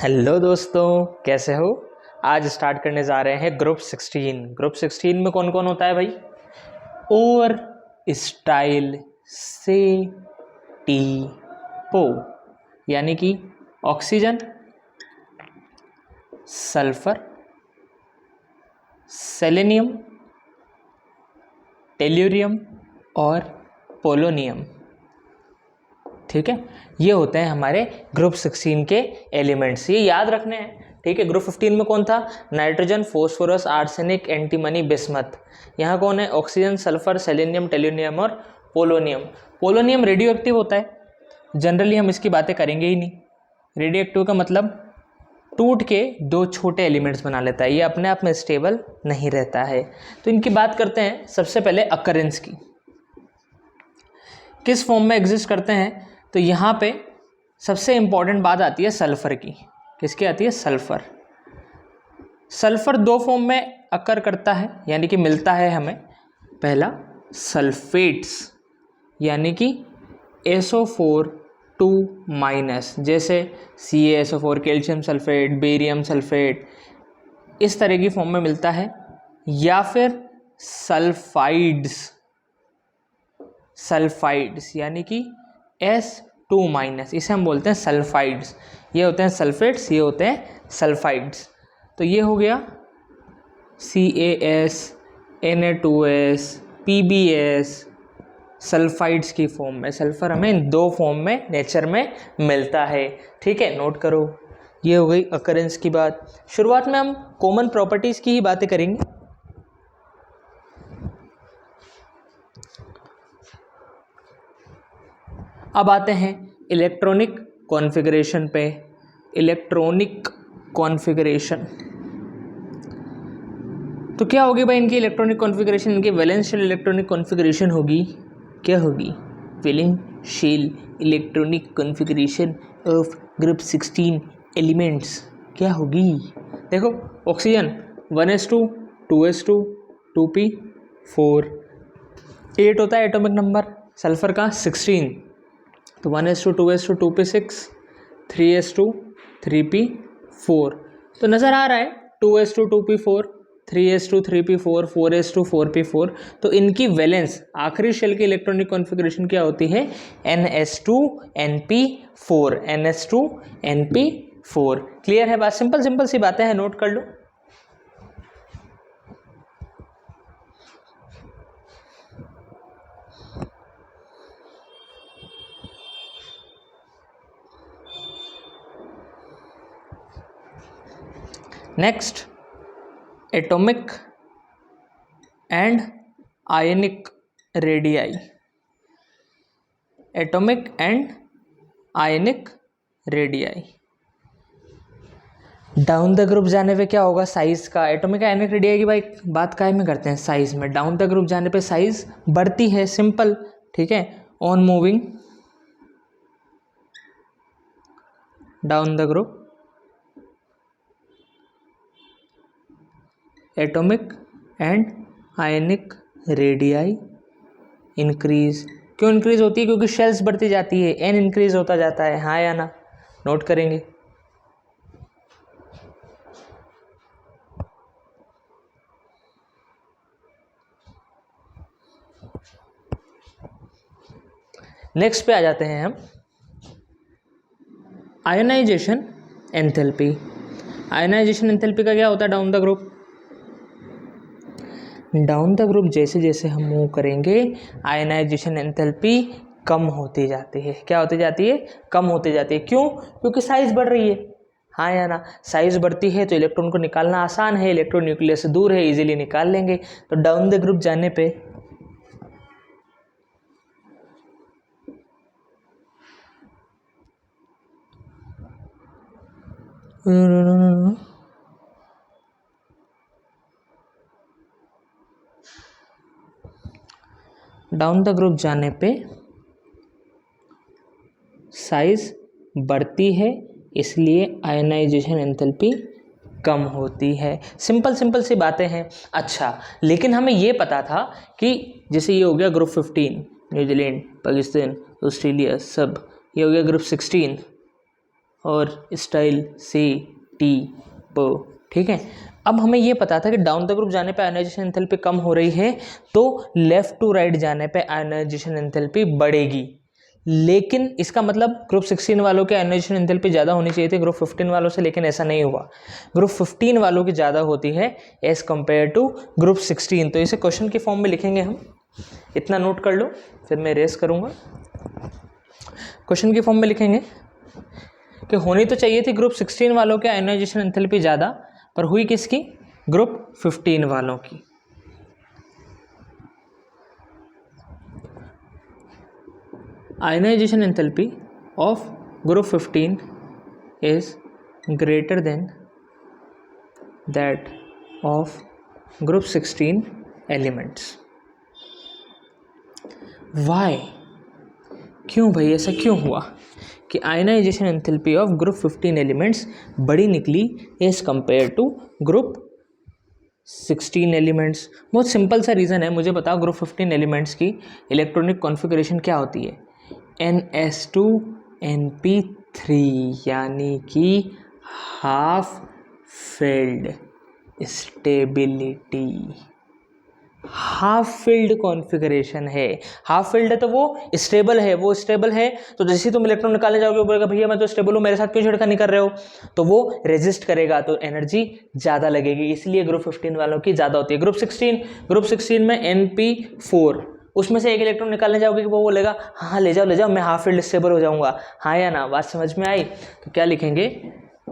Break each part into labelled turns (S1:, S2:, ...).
S1: Hello दोस्तों, कैसे हो। आज स्टार्ट करने जा रहे हैं ग्रुप 16। ग्रुप 16 में कौन कौन होता है भाई? और स्टाइल से टी पो, यानी कि ऑक्सीजन, सल्फर, सेलेनियम, टेल्यूरियम और पोलोनियम। ठीक है, ये होते हैं हमारे ग्रुप 16 के एलिमेंट्स, ये याद रखने हैं। ठीक है, ग्रुप 15 में कौन था? Nitrogen, phosphorus, arsenic, antimony, bismuth. यहाँ कौन है? ऑक्सीजन, सल्फर, सेलेनियम, टेल्यूनियम और पोलोनियम। पोलोनियम रेडियो एक्टिव होता है, जनरली हम इसकी बातें करेंगे ही नहीं। रेडियो एक्टिव का मतलब टूट के दो छोटे एलिमेंट्स बना लेता है, ये अपने आप में स्टेबल नहीं रहता है। तो इनकी बात करते हैं सबसे पहले अकरेंस की, किस फॉर्म में एग्जिस्ट करते हैं। तो यहाँ पे सबसे इंपॉर्टेंट बात आती है सल्फर की। किसकी आती है? सल्फर। सल्फर दो फॉर्म में अकर करता है, यानी कि मिलता है हमें। पहला सल्फेट्स, यानी कि SO4 2-, जैसे CaSO4, calcium sulphate, barium sulphate, इस तरह की फॉर्म में मिलता है। या फिर सल्फाइड्स, यानी कि S2-, इसे हम बोलते हैं सल्फाइड्स। ये होते हैं सल्फेट्स, ये होते हैं सल्फाइड्स। तो ये हो गया CaS, Na2S, PbS, सल्फाइड्स की फॉर्म में। सल्फर हमें इन दो फॉर्म में नेचर में मिलता है। ठीक है, नोट करो। ये हो गई अकरेंस की बात। शुरुआत में हम कॉमन प्रॉपर्टीज़ की ही बातें करेंगे। अब आते हैं इलेक्ट्रॉनिक कॉन्फ़िगरेशन पे। इलेक्ट्रॉनिक कॉन्फ़िगरेशन तो क्या होगी भाई इनकी इलेक्ट्रॉनिक कॉन्फ़िगरेशन? इनकी वैलेंशियल इलेक्ट्रॉनिक कॉन्फ़िगरेशन होगी, क्या होगी? Valential electronic configuration of group 16 elements क्या होगी? देखो, ऑक्सीजन 1s2 2s2 2p4, 8 होता है एटॉमिक नंबर। सल्फर का 16, तो 1s2 2s2 2p6 3s2 3p4। तो नज़र आ रहा है 2s2 2p4 3s2 3p4 4s2 4p4। तो इनकी वैलेंस, आखिरी शेल की इलेक्ट्रॉनिक कॉन्फ़िगरेशन क्या होती है? ns2 np4, ns2 np4। Clear है बात? सिंपल सिंपल सी बातें हैं, नोट कर लो। Next, atomic and ionic radii. Atomic and ionic radii. Down the group जाने पे क्या होगा? साइज का। एटॉमिक आयनिक रेडियाई की भाई बात काहे में करते हैं? साइज में। डाउन द ग्रुप जाने पे साइज बढ़ती है, सिंपल। ठीक है, on moving down the group atomic and ionic radii increase. क्यों इंक्रीज होती है? क्योंकि शेल्स बढ़ती जाती है, n इंक्रीज होता जाता है। हाँ या ना? नोट करेंगे। नेक्स्ट पे आ जाते हैं हम, आयोनाइजेशन एंथैल्पी। आयोनाइजेशन एंथैल्पी का क्या होता है down the group? Down the group जैसे जैसे हम मूव करेंगे, आयनाइजेशन एंथैल्पी कम होती जाती है। क्या होती जाती है? कम होती जाती है। क्यों? क्योंकि साइज बढ़ रही है। हाँ या ना? साइज बढ़ती है तो इलेक्ट्रॉन को निकालना आसान है, इलेक्ट्रॉन न्यूक्लियस से दूर है, इजीली निकाल लेंगे। तो डाउन द ग्रुप जाने पे डाउन द ग्रुप जाने पे साइज बढ़ती है, इसलिए आयनाइजेशन एंथैल्पी कम होती है। सिंपल सिंपल सी बातें हैं। अच्छा, लेकिन हमें ये पता था कि जैसे ये हो गया ग्रुप 15, न्यूजीलैंड, पाकिस्तान, ऑस्ट्रेलिया, सब। ये हो गया ग्रुप 16। और स्टाइल से टी प, ठीक है। अब हमें ये पता था कि डाउन द ग्रुप जाने पे आयनाइजेशन एंथैल्पी कम हो रही है, तो लेफ्ट टू राइट जाने पे आयनाइजेशन एंथैल्पी बढ़ेगी। लेकिन इसका मतलब ग्रुप 16 वालों के आयनाइजेशन एंथैल्पी ज़्यादा होनी चाहिए थी ग्रुप 15 वालों से, लेकिन ऐसा नहीं हुआ। ग्रुप 15 वालों की ज़्यादा होती है एज़ कम्पेयर टू ग्रुप 16। तो इसे क्वेश्चन के फॉर्म में लिखेंगे हम, इतना नोट कर लो, फिर मैं रेस करूँगा। क्वेश्चन के फॉर्म में लिखेंगे कि होनी तो चाहिए थी ग्रुप 16 वालों के आयनाइजेशन एंथैल्पी ज़्यादा, पर हुई किसकी? ग्रुप 15 वालों की। Ionisation enthalpy of group 15 is greater than that of group 16 elements. Why? क्यों भाई, ऐसा क्यों हुआ कि ionisation enthalpy of group 15 elements बड़ी निकली as compare to group 16 elements? बहुत सिंपल सा रीज़न है, मुझे बताओ ग्रुप 15 एलिमेंट्स की इलेक्ट्रॉनिक कॉन्फ़िगरेशन क्या होती है? NS2 NP3, यानी कि half filled stability. Half filled configuration है। हाफ फिल्ड है तो वो स्टेबल है, वो स्टेबल है तो जैसे ही तुम इलेक्ट्रॉन निकालने जाओगे बोलेगा भैया मैं तो स्टेबल हूँ, मेरे साथ क्यों छेड़खानी कर रहे हो, तो वो रेजिस्ट करेगा, तो एनर्जी ज़्यादा लगेगी, इसलिए ग्रुप 15 वालों की ज़्यादा होती है। ग्रुप 16 में NP4, उसमें से एक इलेक्ट्रॉन निकालने जाओगे कि वो बोलेगा हाँ ले जाओ, मैं हाफ फील्ड स्टेबल हो जाऊंगा। हाँ या ना? बात समझ में आई? तो क्या लिखेंगे?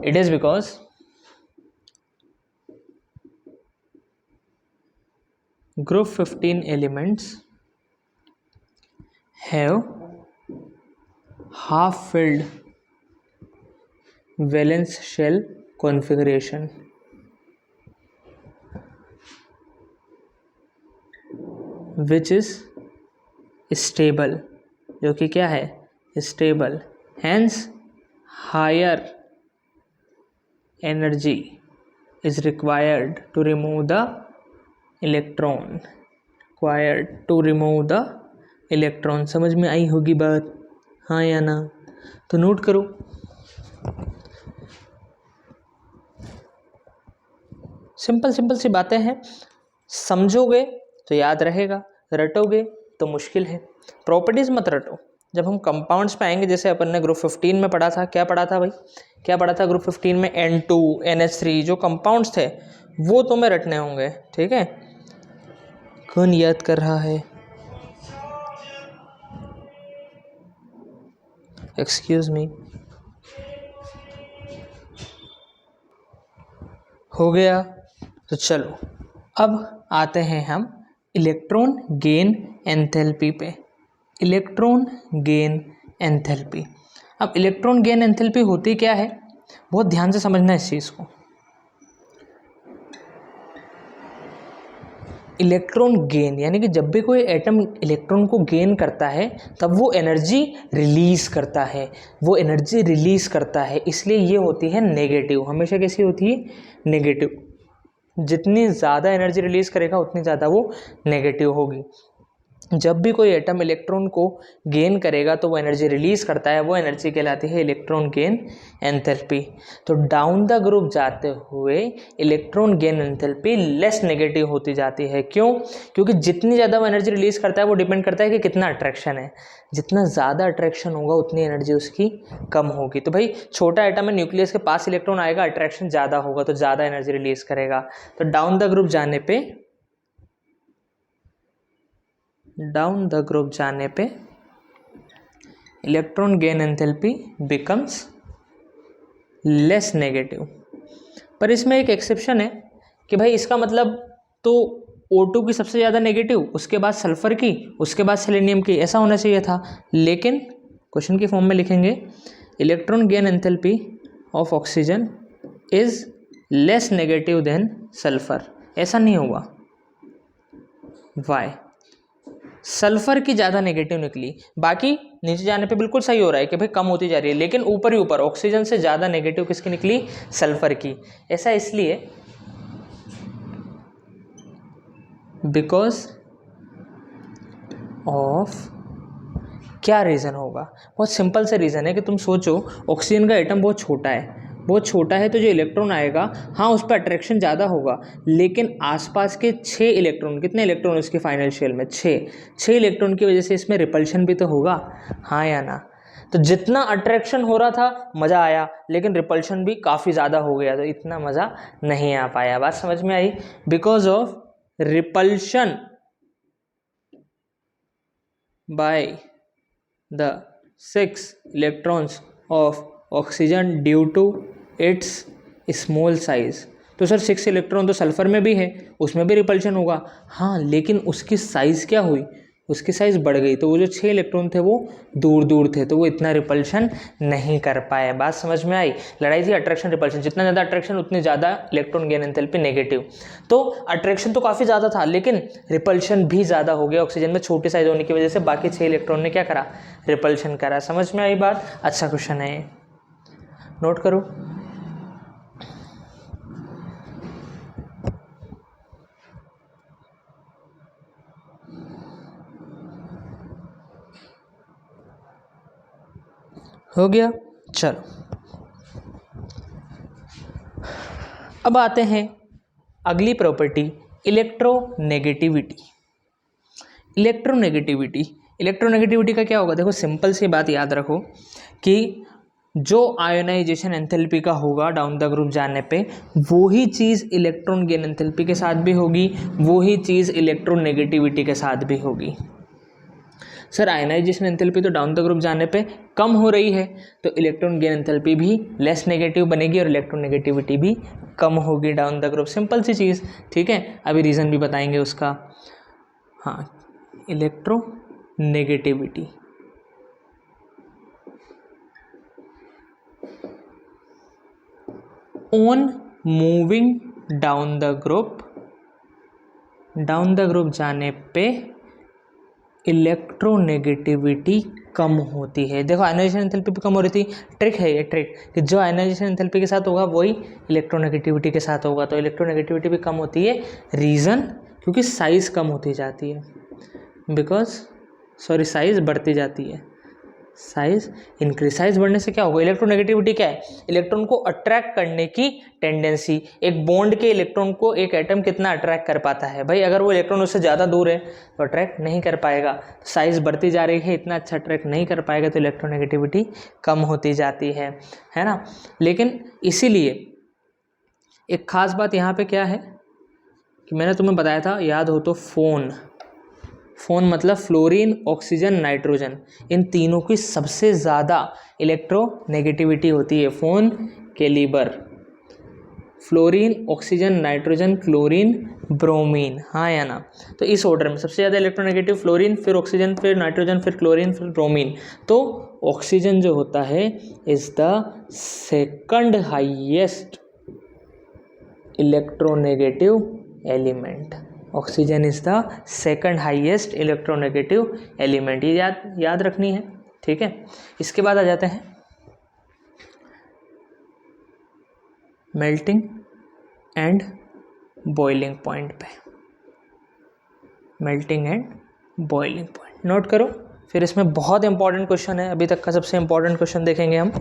S1: It is because group 15 elements have half filled valence shell configuration which is stable, जो कि क्या है? stable, hence higher energy is required to remove the electron, required to remove the electron। समझ में आई होगी बात, हाँ या ना? तो नोट करो, सिंपल सी बातें हैं, समझोगे तो याद रहेगा, रटोगे तो मुश्किल है। प्रॉपर्टीज मत रटो। जब हम कंपाउंड्स पे आएंगे, जैसे अपन ने ग्रुप 15 में पढ़ा था, क्या पढ़ा था भाई? क्या पढ़ा था ग्रुप 15 में? N2 NH3 जो कंपाउंड्स थे वो तुम्हें रटने होंगे, ठीक है? कौन याद कर रहा है? एक्सक्यूज मी, हो गया? तो चलो अब आते हैं हम इलेक्ट्रॉन गेन एंथैल्पी पे। इलेक्ट्रॉन गेन एंथैल्पी, अब इलेक्ट्रॉन गेन एंथैल्पी होती क्या है, बहुत ध्यान से समझना इस चीज़ को। इलेक्ट्रॉन गेन यानी कि जब भी कोई एटम इलेक्ट्रॉन को गेन करता है तब वो एनर्जी रिलीज करता है, वो एनर्जी रिलीज करता है, इसलिए ये होती है नेगेटिव। हमेशा कैसी होती है? नेगेटिव। जितनी ज़्यादा एनर्जी रिलीज करेगा उतनी ज़्यादा वो नेगेटिव होगी। जब भी कोई एटम इलेक्ट्रॉन को गेन करेगा तो वो एनर्जी रिलीज करता है, वो एनर्जी कहलाती है इलेक्ट्रॉन गेन एंथैल्पी। तो डाउन द ग्रुप जाते हुए electron gain enthalpy less negative होती जाती है। क्यों? क्योंकि जितनी ज़्यादा वो एनर्जी रिलीज करता है वो डिपेंड करता है कि कितना अट्रैक्शन है। जितना ज़्यादा अट्रैक्शन होगा उतनी एनर्जी उसकी कम होगी। तो भाई छोटा एटम है, न्यूक्लियस के पास इलेक्ट्रॉन आएगा, अट्रैक्शन ज़्यादा होगा तो ज़्यादा एनर्जी रिलीज करेगा। तो डाउन द ग्रुप जाने पे electron gain enthalpy becomes less negative. पर इसमें एक एक्सेप्शन है कि भाई इसका मतलब तो O2 की सबसे ज़्यादा नेगेटिव, उसके बाद सल्फर की, उसके बाद सेलेनियम की, ऐसा होना चाहिए था। लेकिन क्वेश्चन की फॉर्म में लिखेंगे electron gain enthalpy of oxygen is less negative than sulphur. ऐसा नहीं होगा। वाई? सल्फर की ज़्यादा नेगेटिव निकली, बाकी नीचे जाने पे बिल्कुल सही हो रहा है कि भाई कम होती जा रही है, लेकिन ऊपर ही ऊपर ऑक्सीजन से ज़्यादा नेगेटिव किसकी निकली? सल्फर की। ऐसा इसलिए बिकॉज ऑफ क्या रीज़न होगा? बहुत सिंपल से रीज़न है कि तुम सोचो ऑक्सीजन का एटम बहुत छोटा है, बहुत छोटा है, तो जो इलेक्ट्रॉन आएगा हाँ उस पर अट्रैक्शन ज़्यादा होगा, लेकिन आसपास के 6 इलेक्ट्रॉन, कितने इलेक्ट्रॉन इसके फाइनल शेल में? 6 इलेक्ट्रॉन की वजह से इसमें रिपल्शन भी तो होगा, हाँ या ना? तो जितना अट्रैक्शन हो रहा था मज़ा आया, लेकिन रिपल्शन भी काफ़ी ज़्यादा हो गया, तो इतना मज़ा नहीं आ पाया। बात समझ में आई? Because of repulsion by the 6 electrons of oxygen due to its small size। तो सर 6 इलेक्ट्रॉन तो सल्फर में भी है, उसमें भी रिपल्शन होगा, हाँ, लेकिन उसकी साइज़ क्या हुई? उसकी साइज़ बढ़ गई, तो वो जो 6 इलेक्ट्रॉन थे वो दूर दूर थे, तो वो इतना रिपल्शन नहीं कर पाए। बात समझ में आई? लड़ाई थी अट्रैक्शन रिपल्शन, जितना ज़्यादा अट्रैक्शन उतनी ज़्यादा इलेक्ट्रॉन गेन एंथैल्पी नेगेटिव। तो अट्रैक्शन तो काफ़ी ज़्यादा था, लेकिन रिपल्शन भी ज़्यादा हो गया ऑक्सीजन में छोटी साइज होने की वजह से, बाकी 6 इलेक्ट्रॉन ने क्या करा? रिपल्शन करा। समझ में आई बात? अच्छा क्वेश्चन है, नोट करो। हो गया? चलो अब आते हैं अगली प्रॉपर्टी, इलेक्ट्रोनेगेटिविटी। इलेक्ट्रोनेगेटिविटी का क्या होगा? देखो सिंपल सी बात याद रखो कि जो आयोनाइजेशन एंथैल्पी का होगा डाउन द ग्रुप जाने पे, वही चीज़ इलेक्ट्रॉन गेन एंथैल्पी के साथ भी होगी, वही चीज़ इलेक्ट्रोनेगेटिविटी के साथ भी होगी। सर आयनाइजेशन एंथैल्पी तो डाउन द ग्रुप जाने पे कम हो रही है, तो इलेक्ट्रॉन गेन एंथैल्पी भी लेस नेगेटिव बनेगी और इलेक्ट्रोनेगेटिविटी भी कम होगी डाउन द ग्रुप। सिंपल सी चीज़, ठीक है? अभी रीज़न भी बताएंगे उसका। हाँ, electronegativity on moving down the group जाने पे इलेक्ट्रोनेगेटिविटी कम होती है। देखो आयनाइजेशन एंथैल्पी भी कम हो रही थी, ट्रिक है ये, ट्रिक कि जो आयनाइजेशन एंथैल्पी के साथ होगा वही इलेक्ट्रोनेगेटिविटी के साथ होगा, तो इलेक्ट्रोनेगेटिविटी भी कम होती है। रीज़न? क्योंकि साइज़ कम होती जाती है, साइज़ बढ़ती जाती है, साइज इंक्रीज। साइज बढ़ने से क्या होगा? इलेक्ट्रोनेगेटिविटी क्या है? इलेक्ट्रॉन को अट्रैक्ट करने की टेंडेंसी। एक बॉन्ड के इलेक्ट्रॉन को एक एटम कितना अट्रैक्ट कर पाता है भाई? अगर वो इलेक्ट्रॉन उससे ज़्यादा दूर है तो अट्रैक्ट नहीं कर पाएगा। साइज बढ़ती जा रही है, इतना अच्छा अट्रैक्ट नहीं कर पाएगा, तो इलेक्ट्रोनेगेटिविटी कम होती जाती है ना? लेकिन इसीलिए एक खास बात यहाँ पे क्या है कि मैंने तुम्हें बताया था, याद हो तो, फोन मतलब फ्लोरीन, ऑक्सीजन, नाइट्रोजन, इन तीनों की सबसे ज़्यादा इलेक्ट्रोनेगेटिविटी होती है। फोन, कैलिबर, fluorine, oxygen, nitrogen, chlorine, bromine, हाँ या ना? तो इस ऑर्डर में सबसे ज़्यादा इलेक्ट्रोनेगेटिव फ्लोरीन, फिर ऑक्सीजन, फिर नाइट्रोजन, फिर क्लोरीन, फिर ब्रोमीन। तो ऑक्सीजन जो होता है is the second highest electronegative element. Oxygen is the second highest electronegative element, ये याद रखनी है, ठीक है? इसके बाद आ जाते हैं मेल्टिंग एंड बॉइलिंग पॉइंट पे। Melting and boiling point note करो, फिर इसमें बहुत इंपॉर्टेंट क्वेश्चन है, अभी तक का सबसे इंपॉर्टेंट क्वेश्चन देखेंगे हम।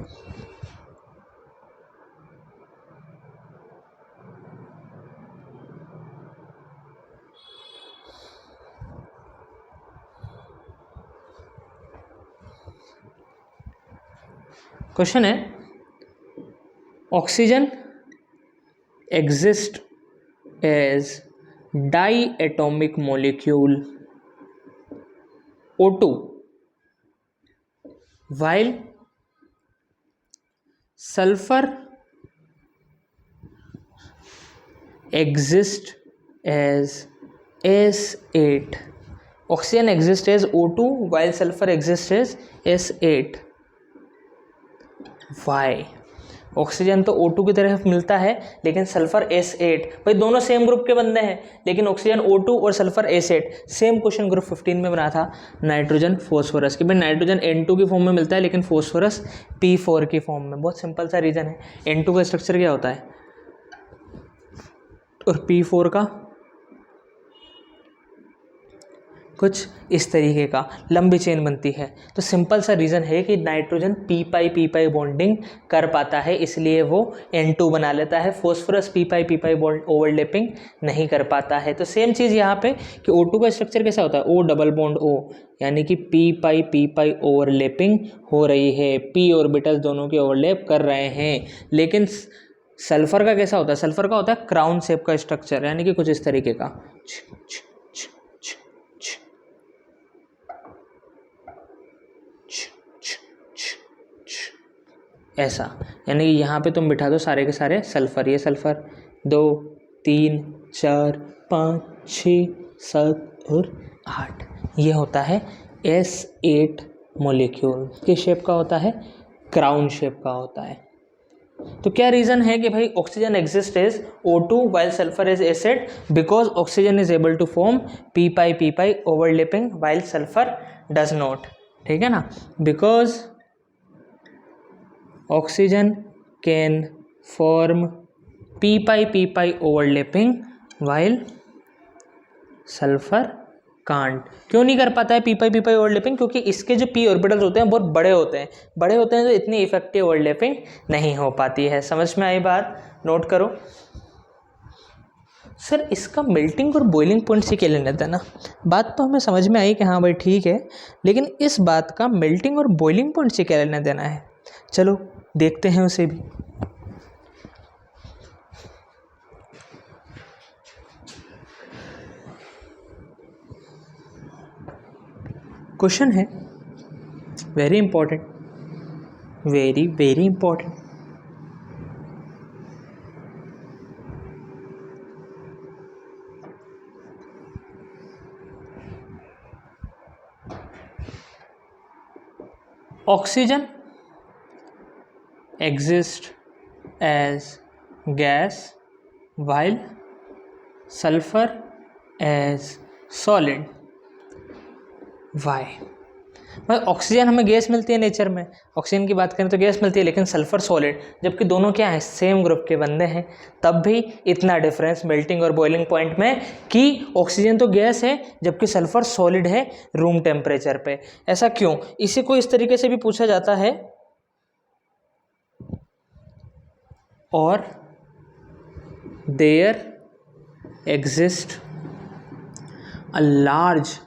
S1: क्वेश्चन है, oxygen exist as diatomic molecule O2 while sulfur exists as S8। Oxygen exist as O2 while sulfur exists as S8। Why? Oxygen तो O2 की तरह मिलता है, लेकिन सल्फर S8। भाई दोनों सेम ग्रुप के बंदे हैं, लेकिन ऑक्सीजन O2 और sulphur S8। Same question group 15 में बना था नाइट्रोजन फॉस्फोरस कि भाई नाइट्रोजन N2 की फॉर्म में मिलता है, लेकिन फॉस्फोरस P4 की फॉर्म में। बहुत सिंपल सा रीज़न है, N2 का स्ट्रक्चर क्या होता है और P4 का? कुछ इस तरीके का लंबी चेन बनती है। तो सिंपल सा रीज़न है कि नाइट्रोजन पी पाई बॉन्डिंग कर पाता है, इसलिए वो N2 बना लेता है। Phosphorus P pi bond overlapping नहीं कर पाता है। तो सेम चीज़ यहाँ पे कि O2 का स्ट्रक्चर कैसा होता है, O डबल बॉन्ड O, यानी कि पी पाई ओवरलैपिंग हो रही है, p ऑर्बिटल्स दोनों के ओवरलैप कर रहे हैं। लेकिन सल्फर का कैसा होता है, सल्फर का होता है क्राउन शेप का स्ट्रक्चर, यानी कि कुछ इस तरीके का, ऐसा। यानी कि यहाँ पे तुम बिठा दो सारे के सारे सल्फर, ये सल्फर 2 3 4 5 6 7 और 8, ये होता है S8 मॉलिक्यूल। किस शेप का होता है, क्राउन शेप का होता है। तो क्या रीज़न है कि भाई oxygen exist is O2 while sulphur is acid, because oxygen is able to form p pi overlapping while sulphur does not, ठीक है ना, because oxygen can form p pi overlapping while sulphur can't. क्यों नहीं कर पाता है P pi overlapping, क्योंकि इसके जो p ऑर्बिटल्स होते हैं बहुत बड़े होते हैं, तो इतनी इफेक्टिव ओवरलैपिंग नहीं हो पाती है। समझ में आई बात, नोट करो। सर इसका मेल्टिंग और बॉइलिंग पॉइंट से क्या लेना था ना, बात तो हमें समझ में आई कि हाँ भाई ठीक है, लेकिन इस बात का मेल्टिंग और बॉइलिंग पॉइंट से क्या लेना देना है, चलो देखते हैं उसे भी। क्वेश्चन है very important, very important. Oxygen exist as gas while sulfur as solid. Why? भाई ऑक्सीजन हमें गैस मिलती है नेचर में, ऑक्सीजन की बात करें तो गैस मिलती है, लेकिन सल्फर सॉलिड, जबकि दोनों क्या हैं, सेम ग्रुप के बंदे हैं, तब भी इतना डिफरेंस मेल्टिंग और बॉइलिंग पॉइंट में कि ऑक्सीजन तो गैस है जबकि सल्फर सॉलिड है रूम टेम्परेचर पे। ऐसा क्यों, इसी को इस तरीके से भी पूछा जाता है, और there exist a large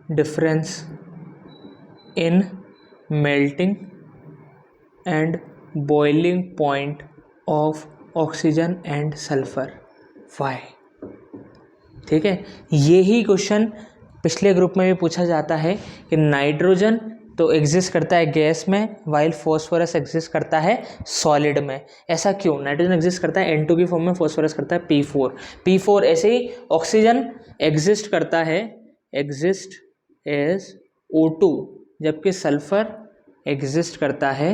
S1: difference in melting and boiling point of oxygen and sulfur. Why? ठीक है, यही क्वेश्चन पिछले ग्रुप में भी पूछा जाता है कि नाइट्रोजन तो एग्जिस्ट करता है गैस में वाइल फॉस्फोरस एग्जिस्ट करता है सॉलिड में। ऐसा क्यों, नाइट्रोजन एग्जिस्ट करता है N2 की फॉर्म में, फॉस्फोरस करता है P4। ऐसे ही ऑक्सीजन एग्जिस्ट करता है, एग्जिस्ट एज O2, जबकि सल्फर एग्जिस्ट करता है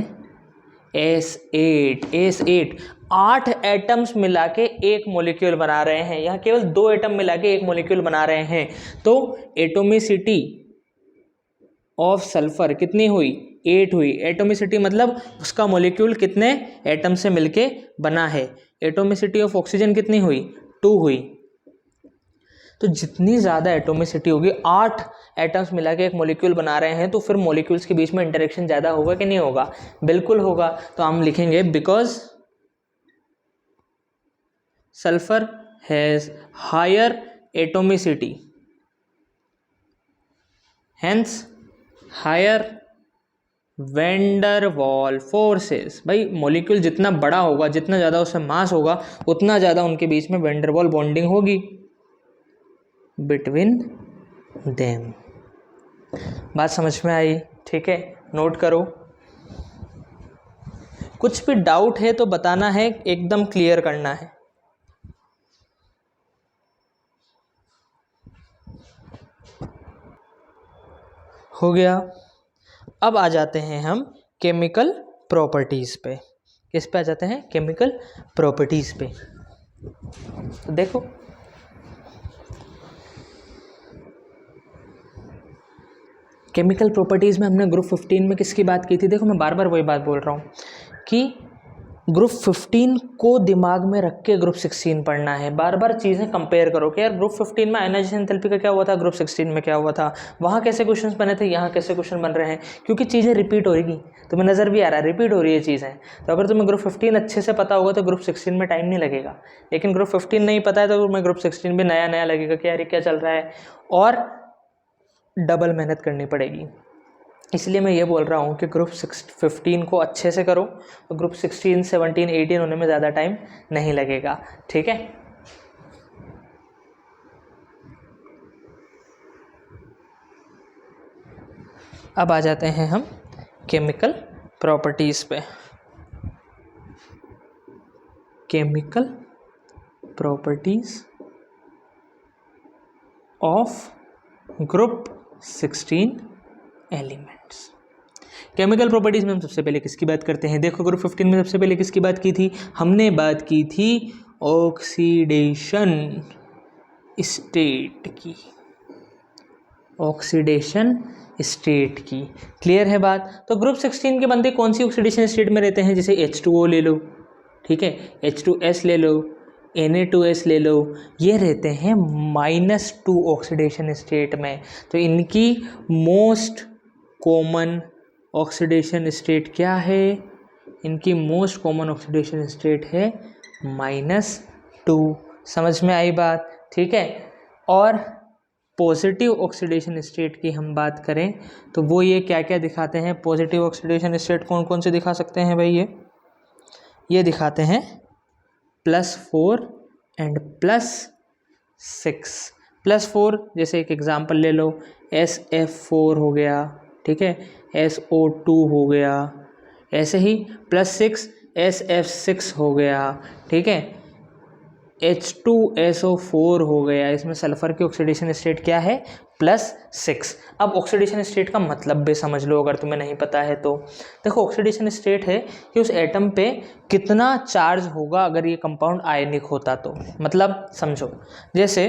S1: S8। 8 एटम्स मिला के एक मॉलिक्यूल बना रहे हैं, यहाँ केवल 2 एटम मिला के एक मॉलिक्यूल बना रहे हैं। तो एटोमिसिटी ऑफ सल्फर कितनी हुई, 8 हुई। एटोमिसिटी मतलब उसका मॉलिक्यूल कितने एटम से मिलके बना है। एटोमिसिटी ऑफ ऑक्सीजन कितनी हुई, 2 हुई। तो जितनी ज़्यादा एटोमिसिटी होगी, 8 एटम्स मिला के एक मॉलिक्यूल बना रहे हैं, तो फिर मॉलिक्यूल्स के बीच में इंटरेक्शन ज़्यादा होगा कि नहीं होगा, बिल्कुल होगा। तो हम लिखेंगे because sulphur has higher atomicity, hence higher van der Waals forces. भाई मॉलिक्यूल जितना बड़ा होगा, जितना ज़्यादा उसमें मास होगा, उतना ज़्यादा उनके बीच में वैंडर वॉल बॉन्डिंग होगी बिटवीन देम। बात समझ में आई, ठीक है, नोट करो। कुछ भी डाउट है तो बताना है, एकदम क्लियर करना है। हो गया। अब आ जाते हैं हम केमिकल प्रॉपर्टीज पे। किस पे आ जाते हैं, केमिकल प्रॉपर्टीज पे। तो देखो केमिकल प्रॉपर्टीज़ में हमने ग्रुप 15 में किसकी बात की थी, देखो मैं बार बार वही बात बोल रहा हूँ कि ग्रुप 15 को दिमाग में रख के ग्रुप 16 पढ़ना है। बार बार चीज़ें कंपेयर करो कि यार ग्रुप 15 में आयनाइजेशन एंथैल्पी का क्या हुआ था, ग्रुप 16 में क्या हुआ था, वहाँ कैसे क्वेश्चंस बने थे, यहाँ कैसे क्वेश्चन बन रहे हैं, क्योंकि चीज़ें रिपीट होगी। तुम्हें नज़र भी आ रहा है रिपीट हो रही है चीज़ें। तो अगर तुम्हें ग्रुप 15 अच्छे से पता होगा तो ग्रुप 16 में टाइम नहीं लगेगा, लेकिन ग्रुप 15 नहीं पता है तो तुम्हें ग्रुप 16 भी नया नया लगेगा कि यार क्या चल रहा है, और डबल मेहनत करनी पड़ेगी। इसलिए मैं ये बोल रहा हूँ कि ग्रुप 15 को अच्छे से करो, तो ग्रुप 16, 17, 18 होने में ज़्यादा टाइम नहीं लगेगा। ठीक है, अब आ जाते हैं हम केमिकल प्रॉपर्टीज़ पे। Chemical properties of group 16 elements. Chemical properties में हम सबसे पहले किसकी बात करते हैं? देखो ग्रुप 15 में सबसे पहले किसकी बात की थी? हमने बात की थी ऑक्सीडेशन स्टेट की, ऑक्सीडेशन स्टेट की। क्लियर है बात? तो ग्रुप 16 के बंदे कौन सी ऑक्सीडेशन स्टेट में रहते हैं? जैसे H2O ले लो, ठीक है, H2S ले लो, Na2S ले लो, ये रहते हैं -2 ऑक्सीडेशन स्टेट में। तो इनकी मोस्ट कॉमन ऑक्सीडेशन स्टेट क्या है? इनकी मोस्ट कॉमन ऑक्सीडेशन स्टेट है -2। समझ में आई बात? ठीक है। और पॉजिटिव ऑक्सीडेशन स्टेट की हम बात करें तो वो ये क्या क्या दिखाते हैं? पॉजिटिव ऑक्सीडेशन स्टेट कौन कौन से दिखा सकते हैं भाई? ये दिखाते हैं +4 एंड +6। +4 जैसे एक एग्जांपल ले लो, SF4 हो गया, ठीक है, SO2 हो गया, ऐसे ही +6 SF6 हो गया, ठीक है, H2SO4 हो गया। इसमें सल्फर की ऑक्सीडेशन स्टेट क्या है? +6। अब ऑक्सीडेशन स्टेट का मतलब भी समझ लो अगर तुम्हें नहीं पता है तो। देखो ऑक्सीडेशन स्टेट है कि उस एटम पे कितना चार्ज होगा अगर ये कंपाउंड आयनिक होता तो। मतलब समझो, जैसे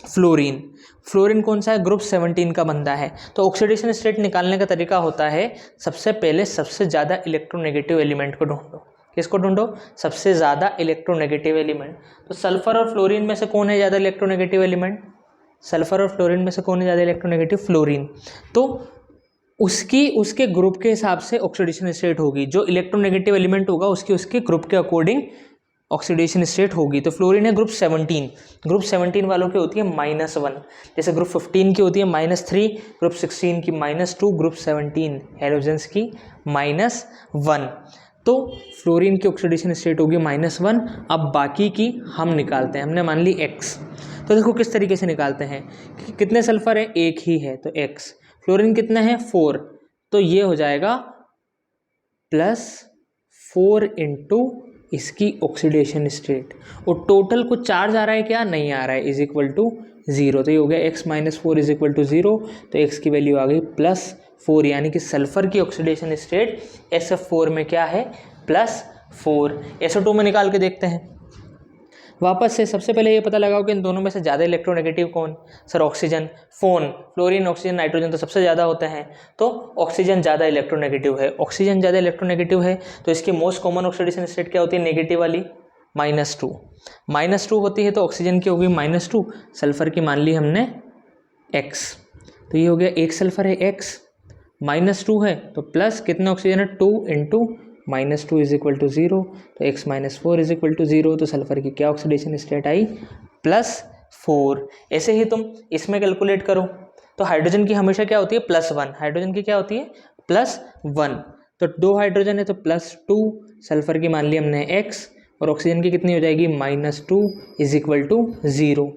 S1: फ्लोरीन, फ्लोरीन कौन सा है? ग्रुप 17 का बंदा है। तो ऑक्सीडेशन स्टेट निकालने का तरीका होता है, सबसे पहले सबसे ज़्यादा इलेक्ट्रोनेगेटिव एलिमेंट को ढूंढो। किसको ढूंढो? सबसे ज़्यादा इलेक्ट्रोनेगेटिव एलिमेंट। तो सल्फर और फ्लोरीन में से कौन है ज़्यादा इलेक्ट्रोनेगेटिव एलिमेंट? सल्फर और फ्लोरीन में से कौन है ज़्यादा इलेक्ट्रोनेगेटिव? फ्लोरीन। तो उसके ग्रुप के हिसाब से ऑक्सीडेशन स्टेट होगी। जो इलेक्ट्रोनेगेटिव एलिमेंट होगा उसके ग्रुप के अकॉर्डिंग ऑक्सीडेशन स्टेट होगी। तो फ्लोरीन है ग्रुप 17। ग्रुप 17 वालों की होती है -1, जैसे ग्रुप 15 की होती है -3, ग्रुप 16 की -2, ग्रुप 17 हैलोजेंस की -1। तो फ्लोरीन की ऑक्सीडेशन स्टेट होगी -1। अब बाकी की हम निकालते हैं। हमने मान ली X। तो देखो किस तरीके से निकालते हैं, कितने सल्फर है? एक ही है तो X। फ्लोरीन कितना है? 4। तो ये हो जाएगा +4 इंटू इसकी ऑक्सीडेशन स्टेट, और टोटल कुछ चार्ज आ रहा है क्या? नहीं आ रहा है, =0। तो ये हो गया X - 4 =0। तो X की वैल्यू आ गई +4, यानी कि सल्फर की ऑक्सीडेशन स्टेट SF4 में क्या है? +4। SO2 में निकाल के देखते हैं। वापस से सबसे पहले ये पता लगाओ कि इन दोनों में से ज़्यादा इलेक्ट्रोनेगेटिव कौन? Sir oxygen. Fluorine, oxygen, nitrogen तो सबसे ज़्यादा होते हैं, तो ऑक्सीजन ज़्यादा इलेक्ट्रोनेगेटिव है। ऑक्सीजन ज़्यादा इलेक्ट्रोनेगेटिव है तो इसकी मोस्ट कॉमन ऑक्सीडेशन स्टेट क्या होती है? नेगेटिव वाली, -2। -2 होती है तो ऑक्सीजन की होगी -2, सल्फर की मान ली हमने X। तो ये हो गया, एक सल्फर है X, -2 है तो प्लस कितना ऑक्सीजन है? 2 इंटू -2 =0। तो X - 4 =0। तो सल्फर की क्या ऑक्सीडेशन स्टेट आई? +4। ऐसे ही तुम इसमें कैलकुलेट करो तो हाइड्रोजन की हमेशा क्या होती है? +1। हाइड्रोजन की क्या होती है? +1। तो 2 हाइड्रोजन है तो +2, सल्फर की मान ली हमने X, और ऑक्सीजन की कितनी हो जाएगी? -2 =0।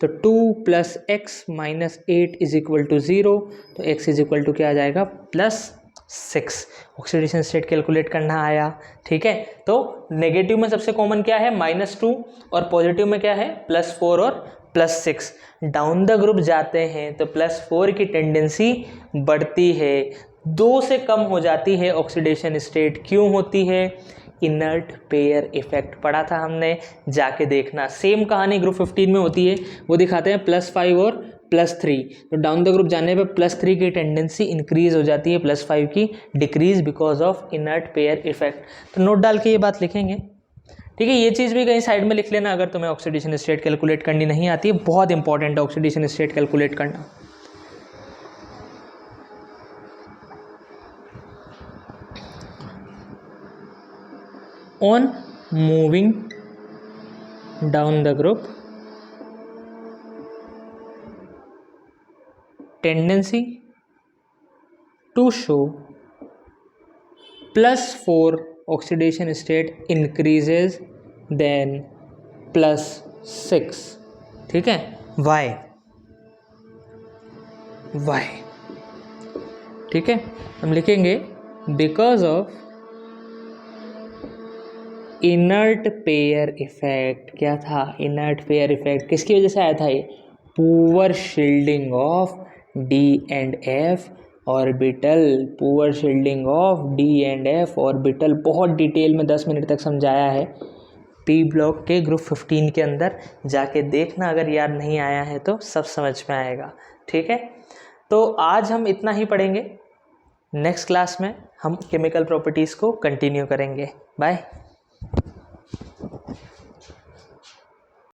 S1: तो 2 + X - 8 =0। तो X क्या आ जाएगा? +6। ऑक्सीडेशन स्टेट कैलकुलेट करना आया, ठीक है। तो नेगेटिव में सबसे कॉमन क्या है? -2, और पॉजिटिव में क्या है? +4 और +6। डाउन द ग्रुप जाते हैं तो +4 की टेंडेंसी बढ़ती है, 2 से कम हो जाती है ऑक्सीडेशन स्टेट। क्यों होती है? इनर्ट पेयर इफेक्ट पढ़ा था हमने, जाके देखना। सेम कहानी ग्रुप 15 में होती है, वो दिखाते हैं +5 और +3, तो डाउन द ग्रुप जाने पे +3 की टेंडेंसी इंक्रीज हो जाती है, +5 की decrease because of inert pair effect. तो नोट डाल के ये बात लिखेंगे, ठीक है। ये चीज़ भी कहीं साइड में लिख लेना अगर तुम्हें ऑक्सीडेशन स्टेट कैलकुलेट करनी नहीं आती है, बहुत इंपॉर्टेंट है ऑक्सीडेशन स्टेट कैलकुलेट करना। On moving down the group, tendency to show +4 oxidation state increases than +6, ठीक है। Why? ठीक है, हम लिखेंगे because of inert pair effect. क्या था? इनर्ट पेयर इफेक्ट किसकी वजह से आया था? ये poor shielding of D and F orbital, poor shielding of D and F orbital. बहुत डिटेल में 10 मिनट तक समझाया है पी ब्लॉक के ग्रुप 15 के अंदर, जाके देखना अगर याद नहीं आया है तो, सब समझ में आएगा, ठीक है। तो आज हम इतना ही पढ़ेंगे, नेक्स्ट क्लास में हम केमिकल प्रॉपर्टीज़ को कंटिन्यू करेंगे। बाय।